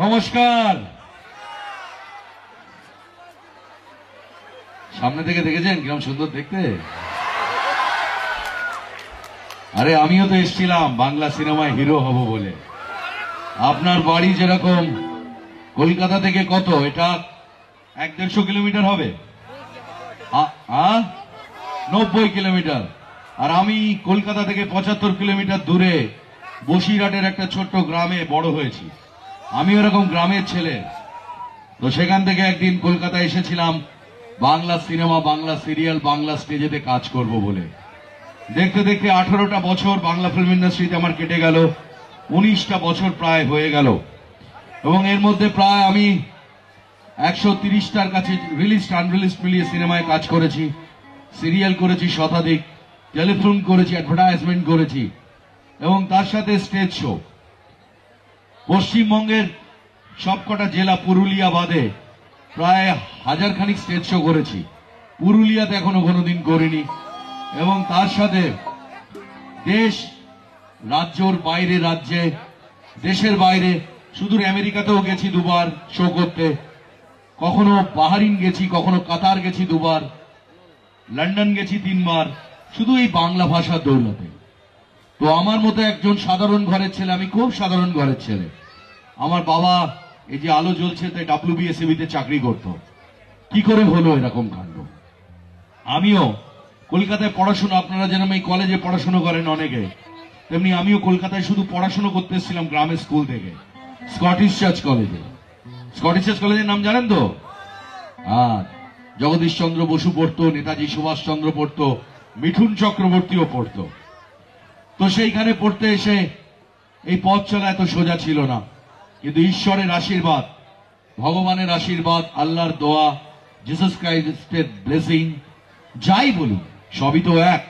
নমস্কার। সামনে থেকে দেখেছেন কিরকম সুন্দর দেখতে? আরে আমিও তো এসেছিলাম বাংলা সিনেমায় হিরো হব বলে। আপনার বাড়ি যেরকম কলকাতা থেকে কত, এটা 1-150 কিলোমিটার হবে, 90 কিলোমিটার। আর আমি কলকাতা থেকে 75 কিলোমিটার দূরে বসিরহাটের একটা ছোট্ট গ্রামে বড় হয়েছি। আমি ওরকম গ্রামের ছেলে। তো সেখান থেকে একদিন কলকাতা এসেছিলাম বাংলা সিনেমা, বাংলা সিরিয়াল, বাংলা স্টেজেতে কাজ করব বলে। দেখতে দেখতে 18টা বছর বাংলা ফিল্ম ইন্ডাস্ট্রিতে আমার কেটে গেল। 19টা বছর প্রায় হয়ে গেল এবং এর মধ্যে প্রায় আমি 130টার কাছে রিলিজ আনরিলিজ মিলিয়ে সিনেমায় কাজ করেছি, সিরিয়াল করেছি শতাধিক, টেলিফিল্ম করেছি, অ্যাডভার্টাইজমেন্ট করেছি এবং তার সাথে স্টেজ শো। পশ্চিমবঙ্গের সবকটা জেলা পুরুলিয়া বাদে প্রায় 1000 খানিক স্টেজ শো করেছি। পুরুলিয়াতে এখনো কোনোদিন করিনি। এবং তার সাথে দেশ রাজ্যর বাইরে, রাজ্যে, দেশের বাইরে, সুদূর আমেরিকাতেও গেছি 2বার শো করতে। কখনো বাহারিন গেছি, কখনো কাতার গেছি 2বার, লন্ডন গেছি 3বার, শুধু এই বাংলা ভাষার দৌলতে। তো আমার মতো একজন সাধারণ ঘরের ছেলে, আমি খুব সাধারণ ঘরের ছেলে। আমার বাবা এই যে আলো জ্বলছে তাই WBSEB-তে চাকরি করত। কি করে হলো এরকম কাণ্ড? আমিও কলকাতায় পড়াশোনা, আপনারা যেন এই কলেজে পড়াশোনা করেন অনেকে, তেমনি আমিও কলকাতায় শুধু পড়াশোনা করতে এসেছিলাম গ্রামের স্কুল থেকে, স্কটিশ চার্চ কলেজে। স্কটিশ চার্চ কলেজের নাম জানেন তো? জগদীশ চন্দ্র বসু পড়তো, নেতাজি সুভাষ চন্দ্র পড়তো, মিঠুন চক্রবর্তীও পড়তো। তো সেইখানে পড়তে এসে এই পথ চলা এত সোজা ছিল না, কিন্তু ঈশ্বরের আশীর্বাদ, ভগবানের আশীর্বাদ, আল্লাহর দোয়া, জিসাস ক্রাইস্টের ব্লেসিং, যাই বলি সবই তো এক।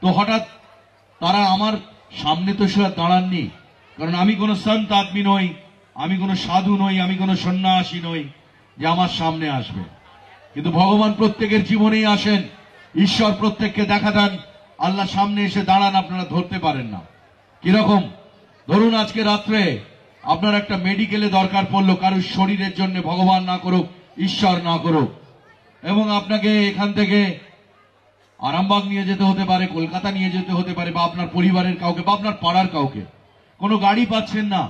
তো হঠাৎ তারা আমার সামনে তো সে দাঁড়াননি, কারণ আমি কোনো সন্ত আদমি নই, আমি কোনো সাধু নই, আমি কোনো সন্ন্যাসী নই যে আমার সামনে আসবে। কিন্তু ভগবান প্রত্যেকের জীবনেই আসেন, ঈশ্বর প্রত্যেককে দেখা দেন, আল্লাহ সামনে এসে দাঁড়ান, আপনারা ধরতে পারেন না। কিরকম? ধরুন আজকে রাত্রে আপনার একটা মেডিকেলে দরকার পড়লো, কারোর শরীরের জন্য, ভগবান না করুক, ঈশ্বর না করুক, এবং আপনাকে এখান থেকে আরামবাগ নিয়ে যেতে হতে পারে, কলকাতা নিয়ে যেতে হতে পারে, বা আপনার পরিবারের কাউকে বা আপনার পাড়ার কাউকে। কোনো গাড়ি পাচ্ছেন না,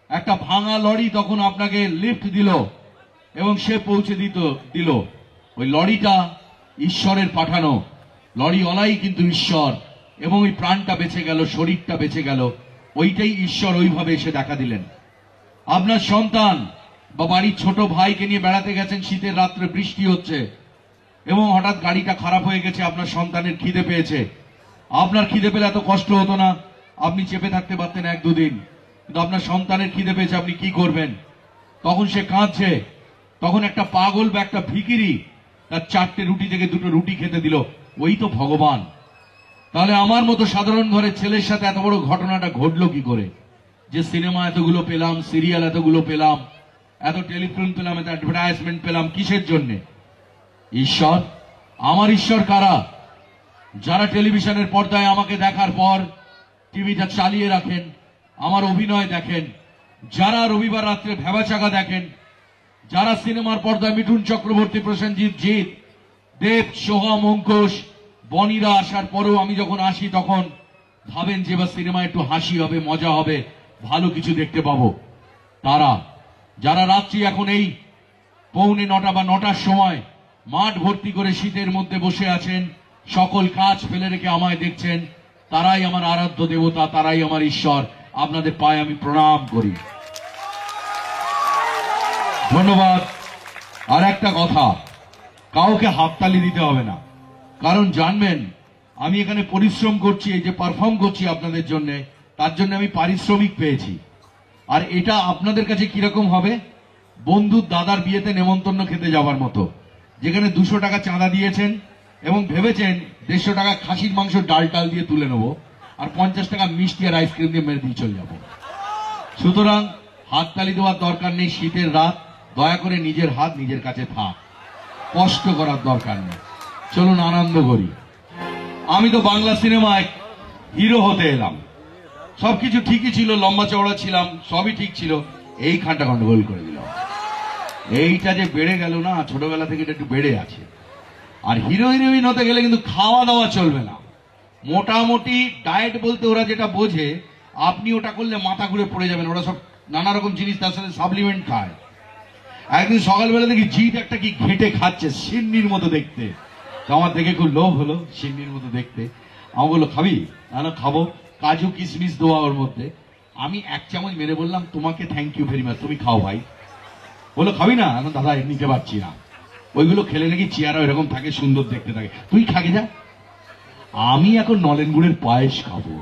একটা ভাঙা লরি তখন আপনাকে লিফট দিল এবং সে পৌঁছে দিল। ওই লরিটা ঈশ্বরের পাঠানো, লরিওয়ালাই কিন্তু ঈশ্বর, এবং ওই প্রাণটা বেঁচে গেল, শরীরটা বেঁচে গেল, ওইটাই ঈশ্বর ওইভাবে এসে দেখা দিলেন। আপনার সন্তান বা বাড়ির ছোট ভাইকে নিয়ে বেড়াতে গেছেন, শীতের রাত্রে বৃষ্টি হচ্ছে এবং হঠাৎ গাড়িটা খারাপ হয়ে গেছে, আপনার সন্তানের খিদে পেয়েছে। আপনার খিদে পেলে এত কষ্ট হতো না, আপনি চেপে থাকতে পারতেন 1-2 দিন, কিন্তু আপনার সন্তানের খিদে পেয়েছে, আপনি কি করবেন? তখন সে কাঁদছে, তখন একটা পাগল বা একটা ভিখিরি তার 4টে রুটি থেকে 2টো রুটি খেতে দিল, ওই তো ভগবান। তাহলে আমার মতো সাধারণ ঘরের ছেলের সাথে এত বড় ঘটনাটা ঘটলো কি করে? যে সিনেমা এতগুলো পেলাম, সিরিয়াল এতগুলো পেলাম, এত টেলিফিল্ম পেলাম, এত অ্যাডভার্টাইজমেন্ট পেলাম, কিসের জন্য? ঈশ্বর। আমার ঈশ্বর কারা? যারা টেলিভিশনের পর্দায় আমাকে দেখার পর টিভিটা চালিয়ে রাখেন, আমার অভিনয় দেখেন, যারা রবিবার রাত্রে ভেবাচাকা দেখেন, যারা সিনেমার পর্দায় মিঠুন চক্রবর্তী, প্রসেনজিৎ, জিৎ, দেব, সোহম, অঙ্কুশ, বনিরা আসার পরেও আমি যখন আসি তখন ভাবেন যে এবার সিনেমা একটু হাসি হবে, মজা হবে, ভালো কিছু দেখতে পাবো। তারা যারা রাত্রি এখন এই 8:45 বা 9টার সময় মাঠ ভর্তি করে শীতের মধ্যে বসে আছেন, সকল কাজ ফেলে রেখে আমায় দেখছেন, তারাই আমার আরাধ্য দেবতা, তারাই আমার ঈশ্বর। আপনাদের পায়ে আমি প্রণাম করি, ধন্যবাদ। আর একটা কথা, কাউকে হাততালি দিতে হবে না, কারণ জানবেন আমি এখানে পরিশ্রম করছি, এই যে পারফর্ম করছি আপনাদের জন্য, তার জন্য আমি পারিশ্রমিক পেয়েছি। আর এটা আপনাদের কাছে কিরকম হবে, বন্ধুর দাদার বিয়েতে নেমন্তন্ন খেতে যাওয়ার মতো, যেখানে 200 টাকা চাঁদা দিয়েছেন এবং ভেবেছেন 150 টাকা খাসির মাংস ডাল টাল দিয়ে তুলে নেবো, আর 50 টাকা মিষ্টি আর আইসক্রিম দিয়ে মেরে দিয়ে চলে যাবো। সুতরাং হাততালি দেওয়ার দরকার নেই। শীতের রাত, দয়া করে নিজের হাত নিজের কাছে থাক, কষ্ট করার দরকার নেই। চলুন আনন্দ করি। আমি তো বাংলা সিনেমায় হিরো হতে এলাম, সবকিছু ঠিকই ছিল, লম্বা চওড়া ছিলাম, সবই ঠিক ছিল। এইখানটা গন্ডগোল করে দিলাম। এইটা যে বেড়ে গেল না, ছোটবেলা থেকে এটা একটু বেড়ে আছে। আর হিরো হিরোইন হতে গেলে কিন্তু খাওয়া দাওয়া চলবে না। মোটামুটি ডায়েট বলতে ওরা যেটা বোঝে, আপনি ওটা করলে মাথা ঘুরে পড়ে যাবেন। ওরা সব নানা রকম জিনিস তার সাথে সাপ্লিমেন্ট খায়। একদিন সকালবেলা দেখি জিৎ একটা কি ঘেটে খাচ্ছে, সিন্নির মতো দেখতে। তো আমার দেখে খুব লোভ হলো, সিন্নির মতো দেখতে। আমার বললো খাবি? না খাবো। কাজু কিশমিশ দেওয়া ওর মধ্যে। আমি 1 চামচ মেরে বললাম তোমাকে থ্যাংক ইউ ভেরি মাচ, তুমি খাও ভাই। বললো খাবি না? এখন দাদা নিতে পারছি না, ওইগুলো খেলে নাকি চেহারা এরকম থাকে, সুন্দর দেখতে থাকে, তুই খাগে যা। আমি এখন নলেন গুড়ের পায়েস খাবো,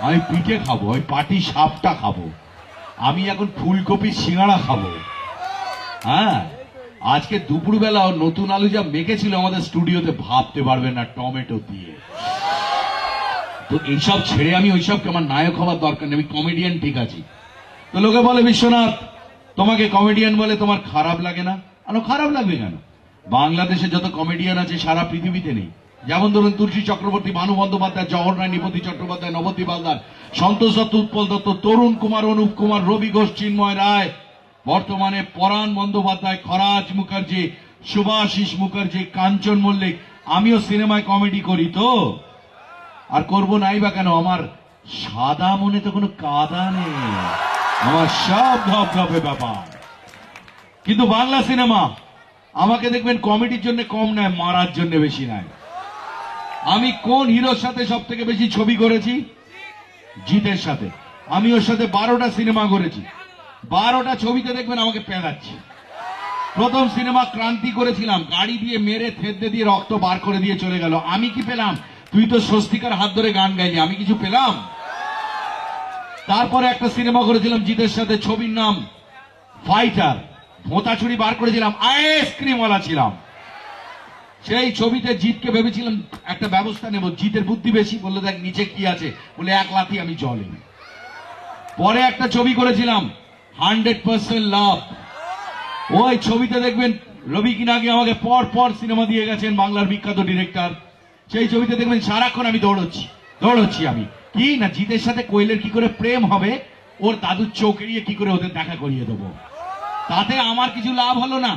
আমি পিঠে খাবো, ওই পাটি সাপটা খাবো, আমি এখন ফুলকপি সিঙ্গাড়া খাবো। হ্যাঁ, আজকে দুপুরবেলা নতুন আলু যা মেখেছিল আমাদের স্টুডিওতে, ভাবতে পারবেন না, টমেটো দিয়ে। তো এইসব ছেড়ে আমি ওইসবকে আমার নায়ক হওয়ার দরকার নেই, আমি কমেডিয়ান ঠিক আছি। তো লোকে বলে বিশ্বনাথ তোমাকে কমেডিয়ান বলে তোমার খারাপ লাগে না? আরো খারাপ লাগবে কেন? বাংলাদেশে যত কমেডিয়ান আছে সারা পৃথিবীতে নেই। যেমন ধরুন তুলসী চক্রবর্তী, ভানু বন্দ্যোপাধ্যায়, জওহর রায়, নিপতি চট্টোপাধ্যায়, নবদ্বীপ হালদার, সন্তোষ দত্ত, উৎপল দত্ত, তরুণ কুমার, অনুপ কুমার, রবি ঘোষ, চিন্ময় রায়, বর্তমানে পরাণ বন্দ্যোপাধ্যায়, খরাজ মুখার্জি, শুভাশিস মুখার্জি, কাঞ্চন মল্লিক। আমিও সিনেমায় কমেডি করি তো, আর করবো নাই বা কেন? আমার সাদা মনে তো কোনো কাদা নেই, আমার সব ধপধপে ব্যাপার। কিন্তু বাংলা সিনেমা আমাকে দেখবেন কমেডির জন্য কম নেয়, মারার জন্য বেশি নেয়। আমি কোন হিরোর সাথে সব থেকে বেশি ছবি করেছি? জিতের সাথে। আমি ওর সাথে 12টা সিনেমা করেছি। 12টা ছবিতে দেখবেন আমাকে পেঁদাচ্ছে। প্রথম সিনেমা ক্রান্তি করেছিলাম, গাড়ি দিয়ে মেরে থেদ্দে দিয়ে রক্ত বার করে দিয়ে চলে গেল। আমি কি পেলাম? তুই তো স্বস্তিকার হাত ধরে গান গাইলি, আমি কিছু পেলাম? তারপরে একটা সিনেমা করেছিলাম জিতের সাথে, ছবির নাম ফাইটার। ভোঁতা ছুরি বার করেছিলাম, আইসক্রিমওয়ালা ছিলাম। সেই ছবিতে জিতকে ভেবেছিলাম একটা ব্যবস্থা নেব, জিতের বুদ্ধি বেশি, বললো দেখ নিচে কি আছে, বলে 1 লাথি আমি জলে। পরে একটা ছবি করেছিলাম 100% লাভ। ওই ছবিতে দেখবেন রবি কিনাগে আমাকে পর পর সিনেমা দিয়ে গেছেন, বাংলার বিখ্যাত ডিরেক্টর। সেই ছবিতে দেখবেন সারাক্ষণ আমি দৌড়চ্ছি আমি কি না, জিতের সাথে কোয়েলের কি করে প্রেম হবে, ওর দাদুর চোখ এড়িয়ে কি করে ওদের দেখা করিয়ে দেবো। তাতে আমার কিছু লাভ হলো না,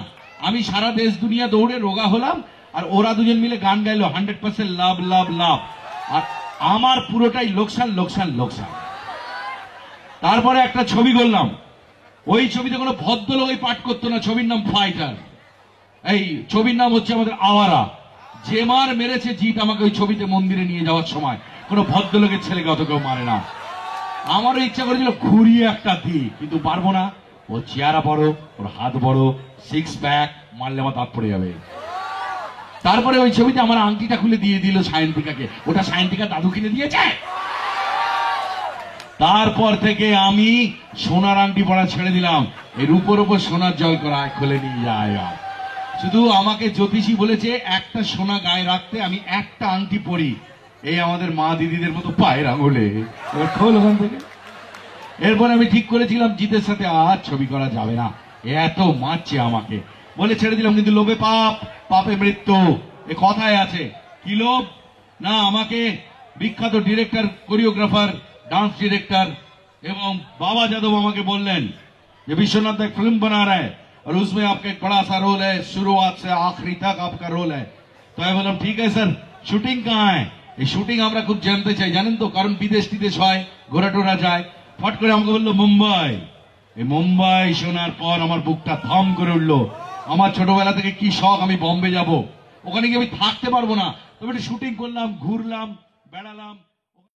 আমি সারা দেশ দুনিয়া দৌড়ে রোগা হলাম, আর ওরা দুজন মিলে গান গাইলো 100% লাভ লাভ লাভ, আর আমার পুরোটাই লোকসান লোকসান লোকসান। তারপরে একটা ছবি করলাম, ওই ছবিতে কোনো ভদ্রলোক পাঠ করতো না, ছবির নাম ফাইটার। এই ছবির নাম হচ্ছে আমাদের আওয়ারা। যে মার মেরেছে জিত আমাকে ওই ছবিতে মন্দিরে নিয়ে যাওয়ার সময়, কোনো ভদ্রলোকের ছেলেকে অত কেউ মারে না। আমারও ইচ্ছা করেছিল ঘুরিয়ে একটা দিই, কিন্তু পারবো না। ও চেহারা বড়, ওর হাত বড়, 6 প্যাক, মারলে আমার দাঁত পড়ে যাবে। তারপরে ওই ছবিতে আমার আংটিটা খুলে দিয়ে দিল সায়ন্তিকাকে, ওটা সায়ন্তিকা দাদু কিনে দিয়েছে। তারপর থেকে আমি সোনার আংটি পরা ছেড়ে দিলাম, এর উপর সোনার জল করা খুলে নিয়ে যায়। শুধু আমাকে জ্যোতিষী বলেছে একটা সোনা গায়ে রাখতে, আমি একটা আংটি পরি, এই আমাদের মা দিদিদের মতো পায়ের আঙুলে। এবার খোল ওখান থেকে। এরপর আমি ঠিক করেছিলাম জিতের সাথে আর ছবি করা যাবে না, এত মারছে আমাকে, বলে ছেড়ে দিলাম। কিন্তু লোভে পাপ, পাপে মৃত্যু, এ কথায় আছে। কি লোভ? না, আমাকে বিখ্যাত ডিরেক্টর, কোরিওগ্রাফার, डांस डायरेक्टर एवं बाबा यादव আমাকে বললেন যে विश्वनाथ एक फिल्म बना रहा है और उसमें आपका एक बड़ा सा रोल है, शुरुआत से आखिरी तक आपका रोल है। तो मैं बोला ठीक है सर, শুটিং कहाँ है? এই শুটিং আমরা খুব জানতে চাই, জানেন তো, কারণ বিদেশ টিদেশ হয়, ঘোরা টোরা যায়। ফট করে আমাকে বললো মুম্বাই। এই মুম্বাই শোনার পর আমার বুকটা থম করে উঠলো। আমার ছোটবেলা থেকে কি শখ আমি বম্বে যাব, ওখানে গিয়ে আমি থাকতে পারবো না, তবে শুটিং করলাম, ঘুরলাম, বেড়ালাম।